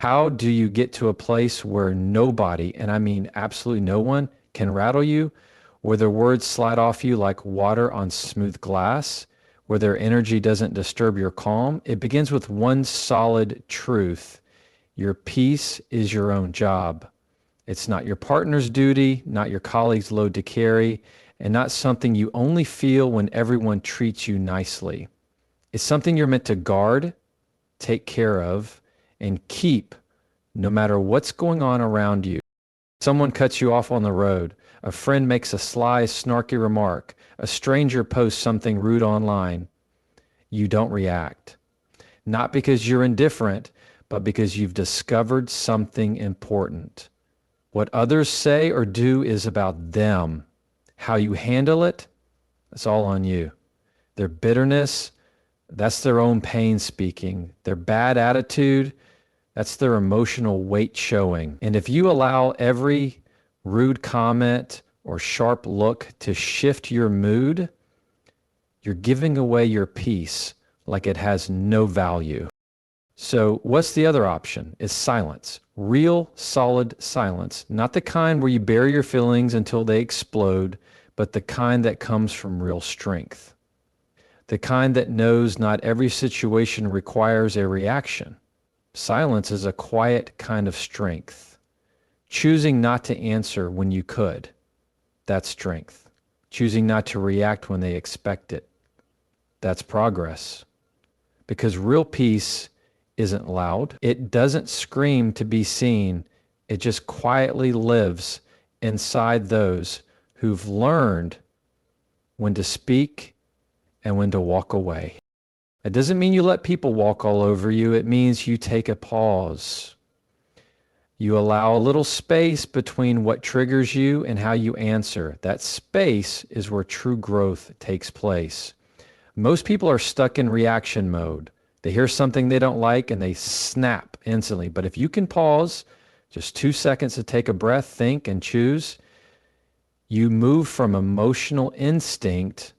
How do you get to a place where nobody, and I mean absolutely no one, can rattle you, where their words slide off you like water on smooth glass, where their energy doesn't disturb your calm? It begins with one solid truth. Your peace is your own job. It's not your partner's duty, not your colleague's load to carry, and not something you only feel when everyone treats you nicely. It's something you're meant to guard, take care of, and keep no matter what's going on around you. Someone cuts you off on the road. A friend makes a sly, snarky remark. A stranger posts something rude online. You don't react. Not because you're indifferent, but because you've discovered something important. What others say or do is about them. How you handle it, that's all on you. Their bitterness, that's their own pain speaking. Their bad attitude, that's their emotional weight showing. And if you allow every rude comment or sharp look to shift your mood, you're giving away your peace like it has no value. So what's the other option? Is silence. Real, solid silence. Not the kind where you bury your feelings until they explode, but the kind that comes from real strength. The kind that knows not every situation requires a reaction. Silence is a quiet kind of strength. Choosing not to answer when you could, that's strength. Choosing not to react when they expect it, that's progress. Because real peace isn't loud. It doesn't scream to be seen. It just quietly lives inside those who've learned when to speak and when to walk away. It doesn't mean you let people walk all over you. It means you take a pause. You allow a little space between what triggers you and how you answer. That space is where true growth takes place. Most people are stuck in reaction mode. They hear something they don't like and they snap instantly. But if you can pause, just 2 seconds to take a breath, think, and choose, you move from emotional instinct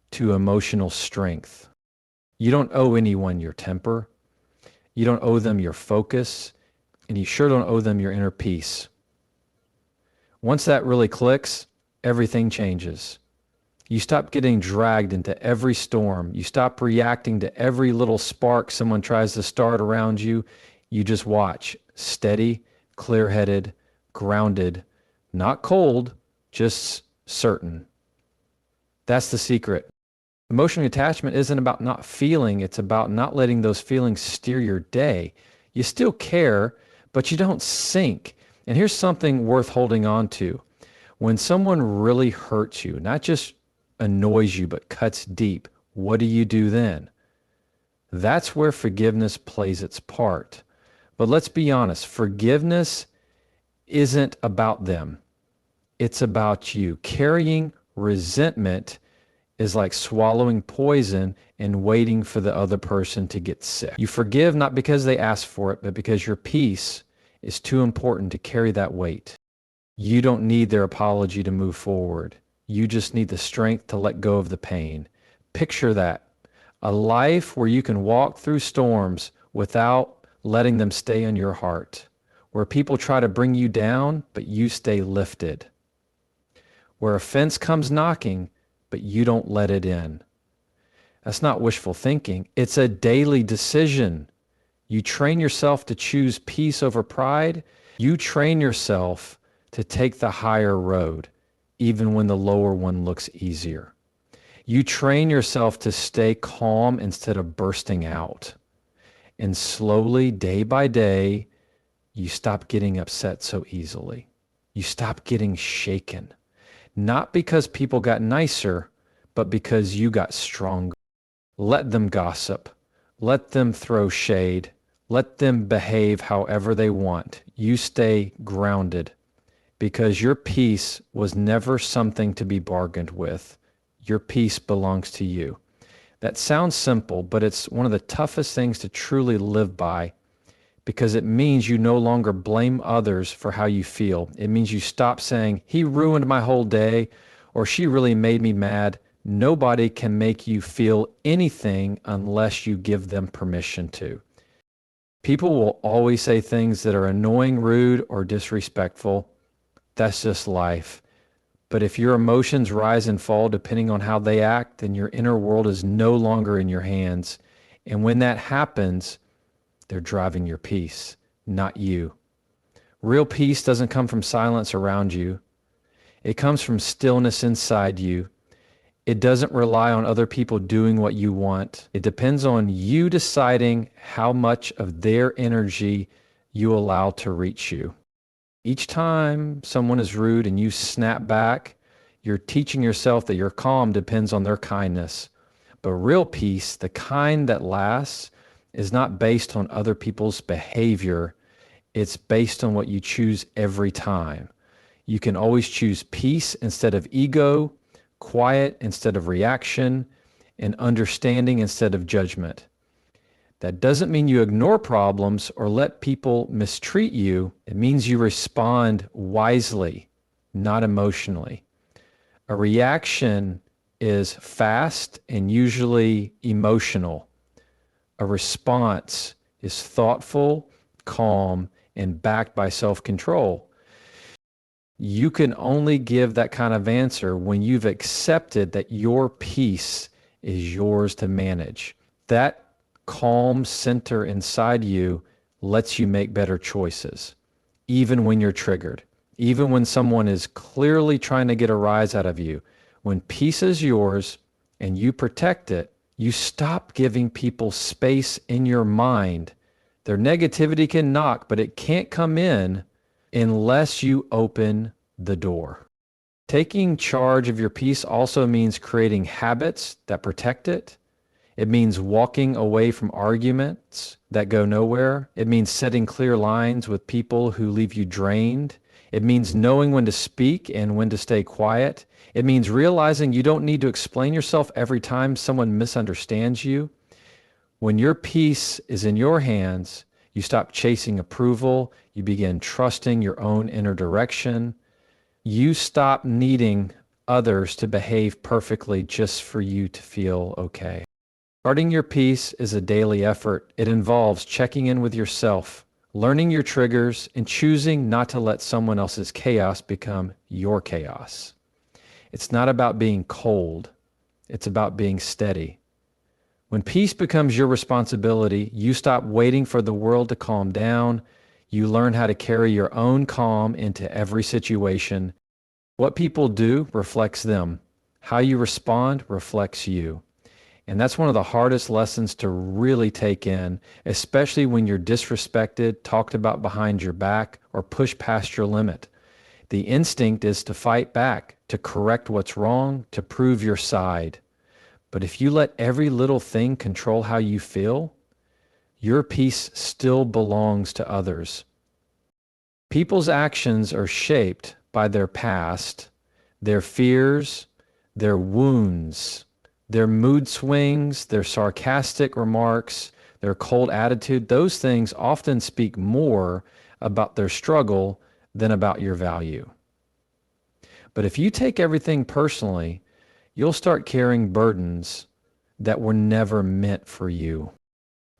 to emotional strength. You don't owe anyone your temper. You don't owe them your focus. And you sure don't owe them your inner peace. Once that really clicks, everything changes. You stop getting dragged into every storm. You stop reacting to every little spark someone tries to start around you. You just watch, steady, clear-headed, grounded, not cold, just certain. That's the secret. Emotional attachment isn't about not feeling. It's about not letting those feelings steer your day. You still care, but you don't sink. And here's something worth holding on to. When someone really hurts you, not just annoys you, but cuts deep, what do you do then? That's where forgiveness plays its part. But let's be honest, forgiveness isn't about them. It's about you. Carrying resentment is like swallowing poison and waiting for the other person to get sick. You forgive not because they asked for it, but because your peace is too important to carry that weight. You don't need their apology to move forward. You just need the strength to let go of the pain. Picture that. A life where you can walk through storms without letting them stay in your heart. Where people try to bring you down, but you stay lifted. Where a fence comes knocking, but you don't let it in. That's not wishful thinking. It's a daily decision. You train yourself to choose peace over pride. You train yourself to take the higher road, even when the lower one looks easier. You train yourself to stay calm instead of bursting out. And slowly, day by day, you stop getting upset so easily. You stop getting shaken. Not because people got nicer, but because you got stronger. Let them gossip. Let them throw shade. Let them behave however they want. You stay grounded because your peace was never something to be bargained with. Your peace belongs to you. That sounds simple, but it's one of the toughest things to truly live by because it means you no longer blame others for how you feel. It means you stop saying, he ruined my whole day, or she really made me mad. Nobody can make you feel anything unless you give them permission to. People will always say things that are annoying, rude, or disrespectful. That's just life. But if your emotions rise and fall depending on how they act, then your inner world is no longer in your hands. And when that happens, they're driving your peace, not you. Real peace doesn't come from silence around you. It comes from stillness inside you. It doesn't rely on other people doing what you want. It depends on you deciding how much of their energy you allow to reach you. Each time someone is rude and you snap back, you're teaching yourself that your calm depends on their kindness. But real peace, the kind that lasts, is not based on other people's behavior. It's based on what you choose every time. You can always choose peace instead of ego, quiet instead of reaction, and understanding instead of judgment. That doesn't mean you ignore problems or let people mistreat you. It means you respond wisely, not emotionally. A reaction is fast and usually emotional. A response is thoughtful, calm, and backed by self-control. You can only give that kind of answer when you've accepted that your peace is yours to manage. That calm center inside you lets you make better choices, even when you're triggered, even when someone is clearly trying to get a rise out of you. When peace is yours and you protect it, you stop giving people space in your mind. Their negativity can knock, but it can't come in unless you open the door. Taking charge of your peace also means creating habits that protect it. It means walking away from arguments that go nowhere. It means setting clear lines with people who leave you drained. It means knowing when to speak and when to stay quiet. It means realizing you don't need to explain yourself every time someone misunderstands you. When your peace is in your hands, you stop chasing approval. You begin trusting your own inner direction. You stop needing others to behave perfectly just for you to feel okay. Guarding your peace is a daily effort. It involves checking in with yourself, learning your triggers, and choosing not to let someone else's chaos become your chaos. It's not about being cold. It's about being steady. When peace becomes your responsibility, you stop waiting for the world to calm down. You learn how to carry your own calm into every situation. What people do reflects them. How you respond reflects you. And that's one of the hardest lessons to really take in, especially when you're disrespected, talked about behind your back, or pushed past your limit. The instinct is to fight back, to correct what's wrong, to prove your side. But if you let every little thing control how you feel, your peace still belongs to others. People's actions are shaped by their past, their fears, their wounds, their mood swings, their sarcastic remarks, their cold attitude. Those things often speak more about their struggle than about your value. But if you take everything personally, you'll start carrying burdens that were never meant for you.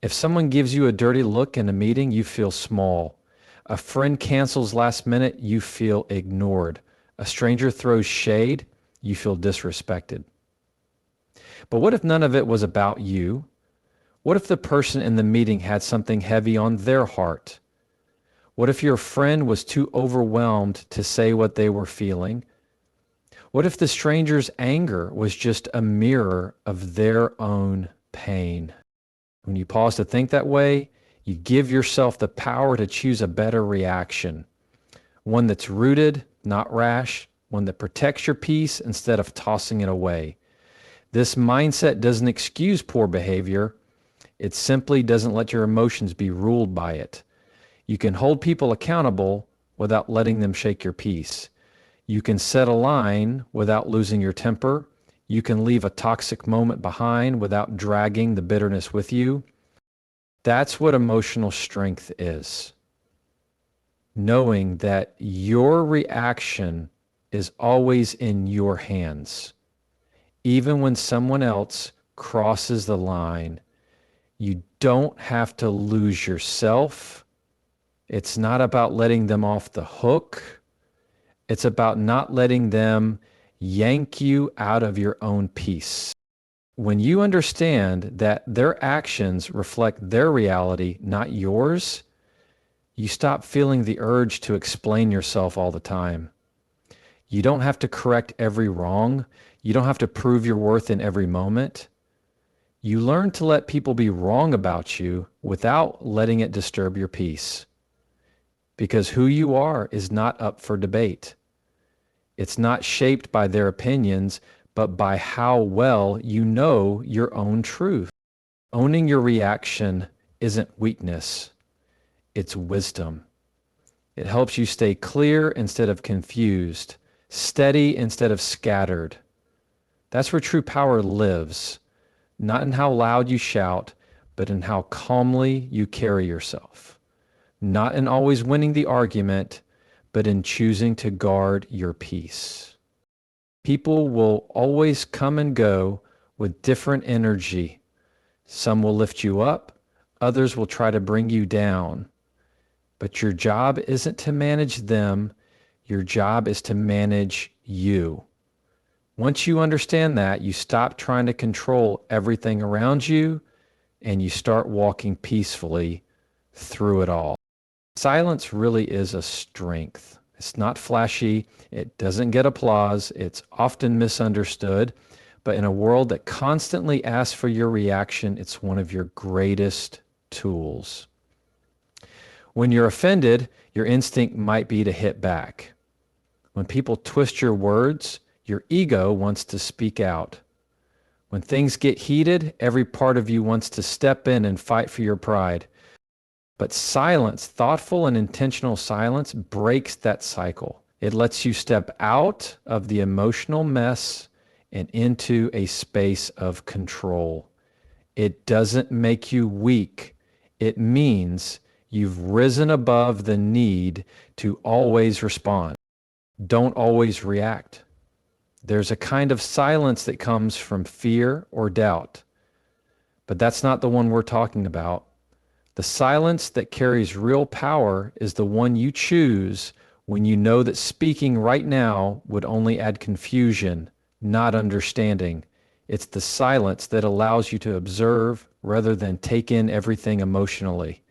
If someone gives you a dirty look in a meeting, you feel small. A friend cancels last minute, you feel ignored. A stranger throws shade, you feel disrespected. But what if none of it was about you? What if the person in the meeting had something heavy on their heart? What if your friend was too overwhelmed to say what they were feeling? What if the stranger's anger was just a mirror of their own pain? When you pause to think that way, you give yourself the power to choose a better reaction. One that's rooted, not rash. One that protects your peace instead of tossing it away. This mindset doesn't excuse poor behavior. It simply doesn't let your emotions be ruled by it. You can hold people accountable without letting them shake your peace. You can set a line without losing your temper. You can leave a toxic moment behind without dragging the bitterness with you. That's what emotional strength is. Knowing that your reaction is always in your hands. Even when someone else crosses the line, you don't have to lose yourself. It's not about letting them off the hook. It's about not letting them yank you out of your own peace. When you understand that their actions reflect their reality, not yours, you stop feeling the urge to explain yourself all the time. You don't have to correct every wrong. You don't have to prove your worth in every moment. You learn to let people be wrong about you without letting it disturb your peace. Because who you are is not up for debate. It's not shaped by their opinions, but by how well you know your own truth. Owning your reaction isn't weakness, it's wisdom. It helps you stay clear instead of confused, steady instead of scattered. That's where true power lives, not in how loud you shout, but in how calmly you carry yourself. Not in always winning the argument, but in choosing to guard your peace. People will always come and go with different energy. Some will lift you up, others will try to bring you down. But your job isn't to manage them, your job is to manage you. Once you understand that, you stop trying to control everything around you and you start walking peacefully through it all. Silence really is a strength. It's not flashy. It doesn't get applause. It's often misunderstood. But in a world that constantly asks for your reaction, it's one of your greatest tools. When you're offended, your instinct might be to hit back. When people twist your words, your ego wants to speak out. When things get heated, every part of you wants to step in and fight for your pride. But silence, thoughtful and intentional silence, breaks that cycle. It lets you step out of the emotional mess and into a space of control. It doesn't make you weak. It means you've risen above the need to always respond. Don't always react. There's a kind of silence that comes from fear or doubt, but that's not the one we're talking about. The silence that carries real power is the one you choose when you know that speaking right now would only add confusion, not understanding. It's the silence that allows you to observe rather than take in everything emotionally.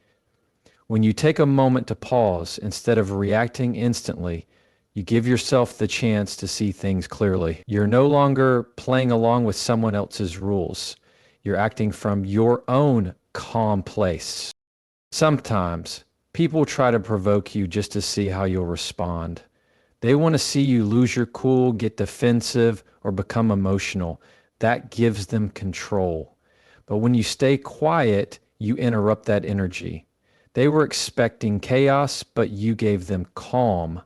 When you take a moment to pause instead of reacting instantly, you give yourself the chance to see things clearly. You're no longer playing along with someone else's rules. You're acting from your own calm place. Sometimes people try to provoke you just to see how you'll respond. They want to see you lose your cool, get defensive, or become emotional. That gives them control. But when you stay quiet, you interrupt that energy. They were expecting chaos, but you gave them calm.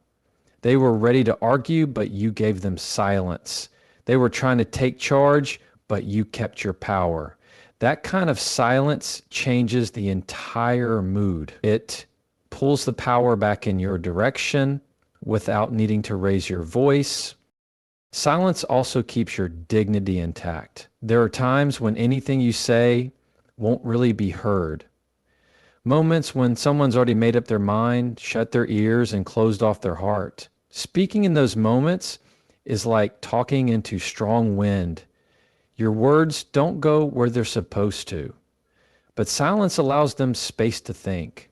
They were ready to argue, but you gave them silence. They were trying to take charge, but you kept your power. That kind of silence changes the entire mood. It pulls the power back in your direction without needing to raise your voice. Silence also keeps your dignity intact. There are times when anything you say won't really be heard. Moments when someone's already made up their mind, shut their ears, and closed off their heart. Speaking in those moments is like talking into strong wind. Your words don't go where they're supposed to, but silence allows them space to think.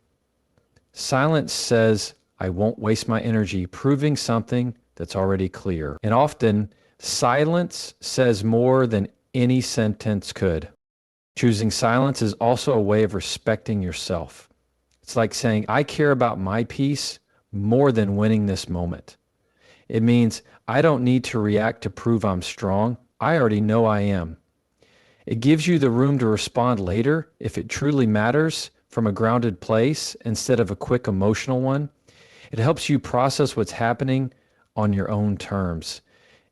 Silence says, I won't waste my energy proving something that's already clear. And often, silence says more than any sentence could. Choosing silence is also a way of respecting yourself. It's like saying, I care about my peace more than winning this moment. It means I don't need to react to prove I'm strong. I already know I am. It gives you the room to respond later if it truly matters from a grounded place instead of a quick emotional one. It helps you process what's happening on your own terms.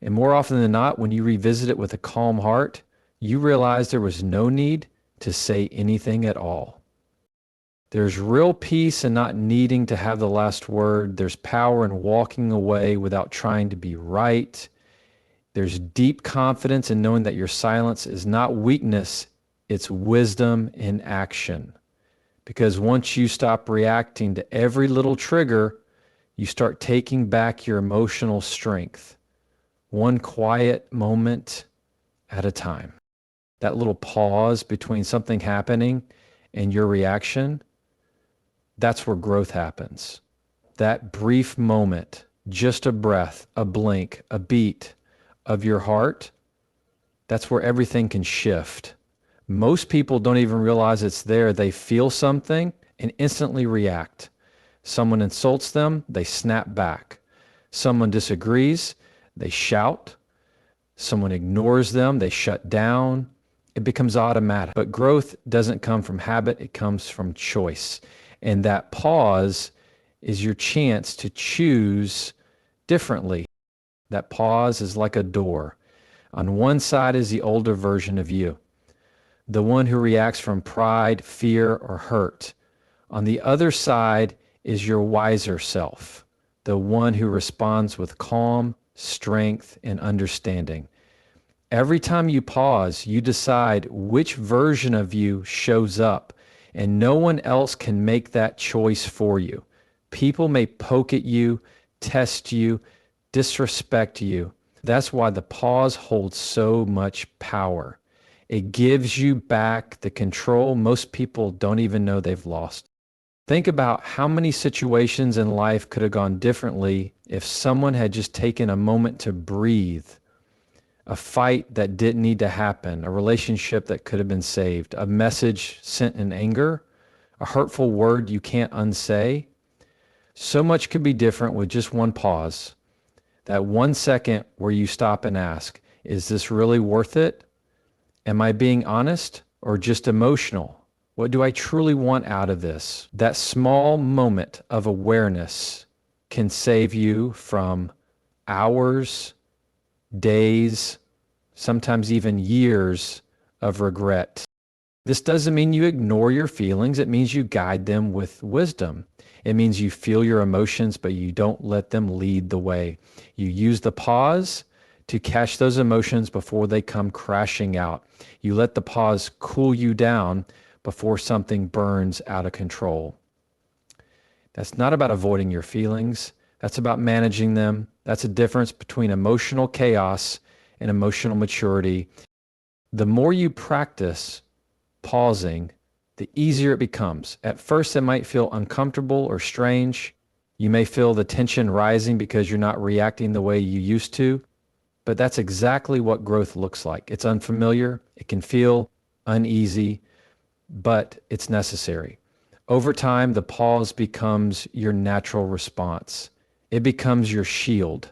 And more often than not, when you revisit it with a calm heart, you realize there was no need to say anything at all. There's real peace in not needing to have the last word. There's power in walking away without trying to be right. There's deep confidence in knowing that your silence is not weakness, It's wisdom in action. Because once you stop reacting to every little trigger, you start taking back your emotional strength, one quiet moment at a time. That little pause between something happening and your reaction, that's where growth happens. That brief moment, just a breath, a blink, a beat of your heart, that's where everything can shift. Most people don't even realize it's there. They feel something and instantly react. Someone insults them, they snap back. Someone disagrees, they shout. Someone ignores them, they shut down. It becomes automatic. But growth doesn't come from habit, it comes from choice. And that pause is your chance to choose differently. That pause is like a door. On one side is the older version of you, the one who reacts from pride, fear, or hurt. On the other side is your wiser self, the one who responds with calm, strength, and understanding. Every time you pause, you decide which version of you shows up, and no one else can make that choice for you. People may poke at you, test you, disrespect you. That's why the pause holds so much power. It gives you back the control most people don't even know they've lost. Think about how many situations in life could have gone differently if someone had just taken a moment to breathe. A fight that didn't need to happen, a relationship that could have been saved, a message sent in anger, a hurtful word you can't unsay. So much could be different with just one pause. That 1 second where you stop and ask, is this really worth it? Am I being honest or just emotional? What do I truly want out of this? That small moment of awareness can save you from hours, days, sometimes even years of regret. This doesn't mean you ignore your feelings. It means you guide them with wisdom. It means you feel your emotions, but you don't let them lead the way. You use the pause to catch those emotions before they come crashing out. You let the pause cool you down before something burns out of control. That's not about avoiding your feelings. That's about managing them. That's a difference between emotional chaos and emotional maturity. The more you practice pausing, the easier it becomes. At first, it might feel uncomfortable or strange. You may feel the tension rising because you're not reacting the way you used to. But that's exactly what growth looks like. It's unfamiliar. It can feel uneasy, but it's necessary. Over time, the pause becomes your natural response. It becomes your shield.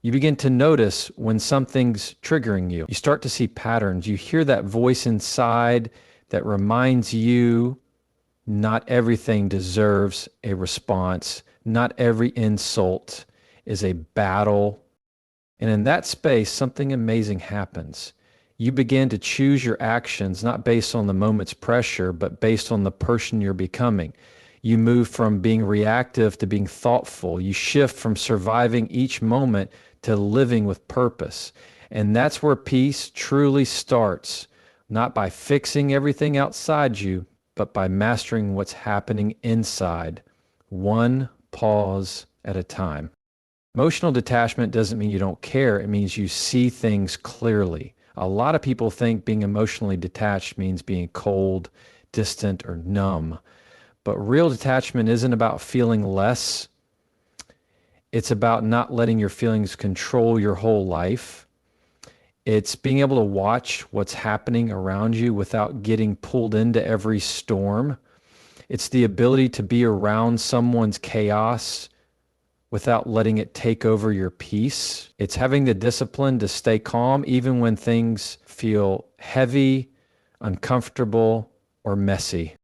You begin to notice when something's triggering you. You start to see patterns. You hear that voice inside that reminds you not everything deserves a response. Not every insult is a battle. And in that space, something amazing happens. You begin to choose your actions not based on the moment's pressure, but based on the person you're becoming. You move from being reactive to being thoughtful. You shift from surviving each moment to living with purpose. And that's where peace truly starts, not by fixing everything outside you, but by mastering what's happening inside, one pause at a time. Emotional detachment doesn't mean you don't care. It means you see things clearly. A lot of people think being emotionally detached means being cold, distant, or numb. But real detachment isn't about feeling less. It's about not letting your feelings control your whole life. It's being able to watch what's happening around you without getting pulled into every storm. It's the ability to be around someone's chaos without letting it take over your peace. It's having the discipline to stay calm even when things feel heavy, uncomfortable, or messy.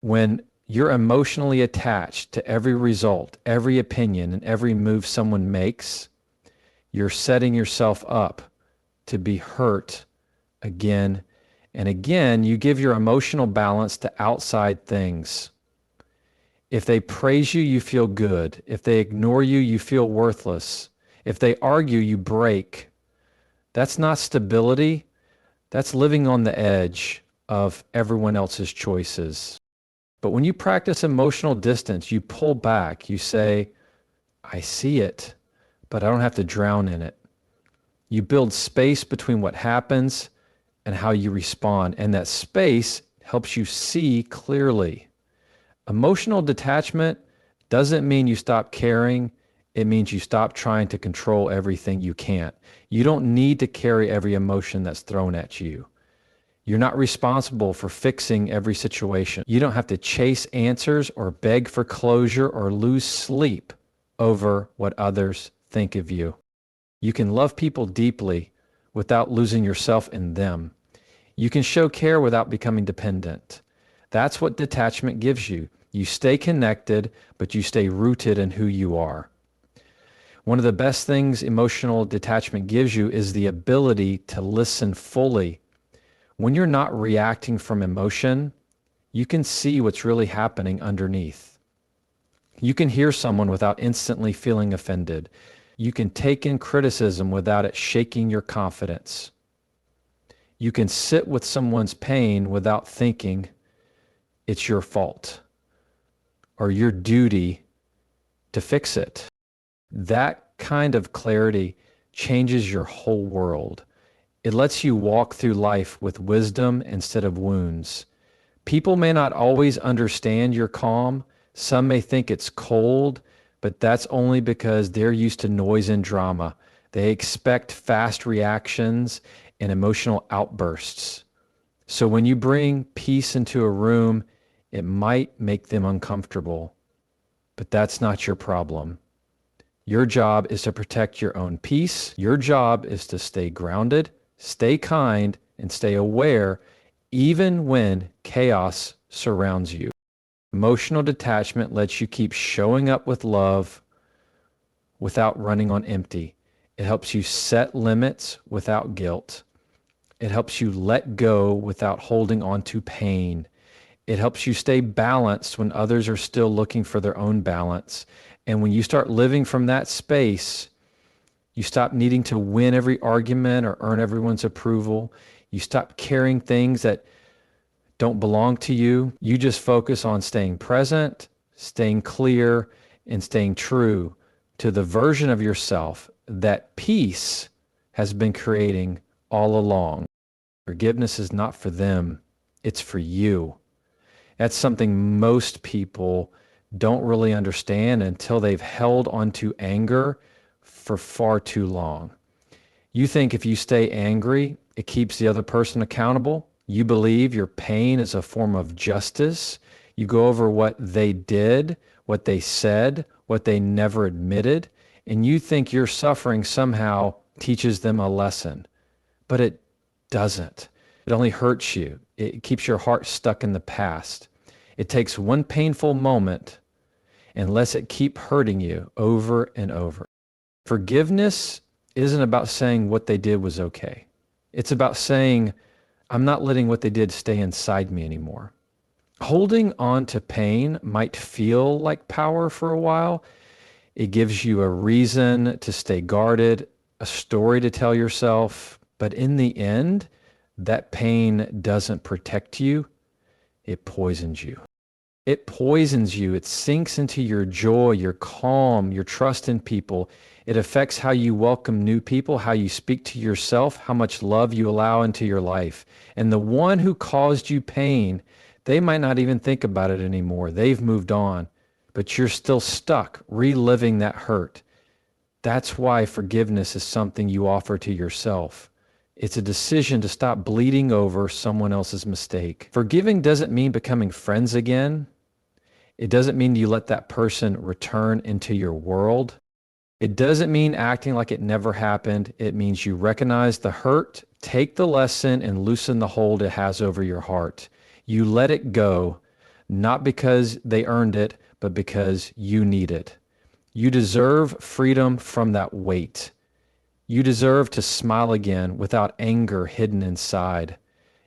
When you're emotionally attached to every result, every opinion, and every move someone makes, you're setting yourself up to be hurt again and again. You give your emotional balance to outside things. If they praise you, you feel good. If they ignore you, you feel worthless. If they argue, you break. That's not stability. That's living on the edge. of everyone else's choices. But when you practice emotional distance, you pull back, you say, I see it, but I don't have to drown in it. You build space between what happens and how you respond, and that space helps you see clearly. Emotional detachment doesn't mean you stop caring. It means you stop trying to control everything you can't. You don't need to carry every emotion that's thrown at you. You're not responsible for fixing every situation. You don't have to chase answers or beg for closure or lose sleep over what others think of you. You can love people deeply without losing yourself in them. You can show care without becoming dependent. That's what detachment gives you. You stay connected, but you stay rooted in who you are. One of the best things emotional detachment gives you is the ability to listen fully. When you're not reacting from emotion, you can see what's really happening underneath. You can hear someone without instantly feeling offended. You can take in criticism without it shaking your confidence. You can sit with someone's pain without thinking it's your fault or your duty to fix it. That kind of clarity changes your whole world. It lets you walk through life with wisdom instead of wounds. People may not always understand your calm. Some may think it's cold, but that's only because they're used to noise and drama. They expect fast reactions and emotional outbursts. So when you bring peace into a room, it might make them uncomfortable, but that's not your problem. Your job is to protect your own peace. Your job is to stay grounded, stay kind, and stay aware even when chaos surrounds you. Emotional detachment lets you keep showing up with love without running on empty. It helps you set limits without guilt. It helps you let go without holding on to pain. It helps you stay balanced when others are still looking for their own balance. And when you start living from that space, you stop needing to win every argument or earn everyone's approval. You stop carrying things that don't belong to you. You just focus on staying present, staying clear, and staying true to the version of yourself that peace has been creating all along. Forgiveness is not for them, it's for you. That's something most people don't really understand until they've held onto anger for far too long. You think if you stay angry, it keeps the other person accountable. You believe your pain is a form of justice. You go over what they did, what they said, what they never admitted, and you think your suffering somehow teaches them a lesson. But it doesn't. It only hurts you. It keeps your heart stuck in the past. It takes one painful moment and lets it keep hurting you over and over. Forgiveness isn't about saying what they did was okay. It's about saying, I'm not letting what they did stay inside me anymore. Holding on to pain might feel like power for a while. It gives you a reason to stay guarded, a story to tell yourself. But in the end, that pain doesn't protect you. It poisons you. It poisons you. It sinks into your joy, your calm, your trust in people. It affects how you welcome new people, how you speak to yourself, how much love you allow into your life. And the one who caused you pain, they might not even think about it anymore. They've moved on, but you're still stuck reliving that hurt. That's why forgiveness is something you offer to yourself. It's a decision to stop bleeding over someone else's mistake. Forgiving doesn't mean becoming friends again. It doesn't mean you let that person return into your world. It doesn't mean acting like it never happened. It means you recognize the hurt, take the lesson, and loosen the hold it has over your heart. You let it go, not because they earned it, but because you need it. You deserve freedom from that weight. You deserve to smile again without anger hidden inside.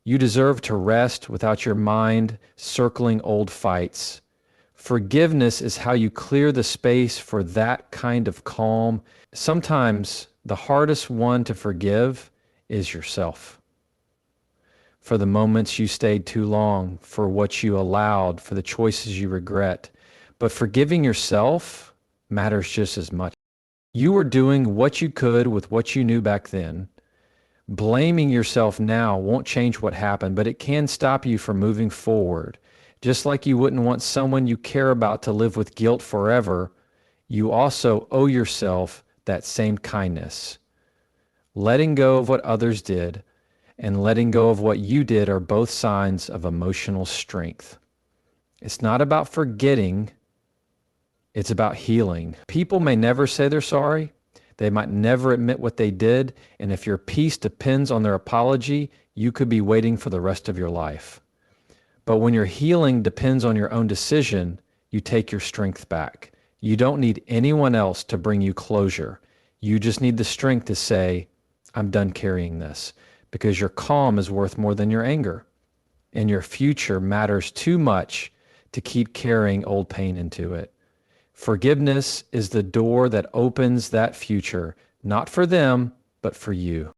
You deserve to rest without your mind circling old fights. Forgiveness is how you clear the space for that kind of calm. Sometimes the hardest one to forgive is yourself. for the moments you stayed too long, for what you allowed, for the choices you regret. But forgiving yourself matters just as much. You were doing what you could with what you knew back then. Blaming yourself now won't change what happened, but it can stop you from moving forward. Just like you wouldn't want someone you care about to live with guilt forever, you also owe yourself that same kindness. Letting go of what others did and letting go of what you did are both signs of emotional strength. It's not about forgetting, it's about healing. People may never say they're sorry. They might never admit what they did. And if your peace depends on their apology, you could be waiting for the rest of your life. But when your healing depends on your own decision, you take your strength back. You don't need anyone else to bring you closure. You just need the strength to say, I'm done carrying this, because your calm is worth more than your anger. And your future matters too much to keep carrying old pain into it. Forgiveness is the door that opens that future, not for them, but for you.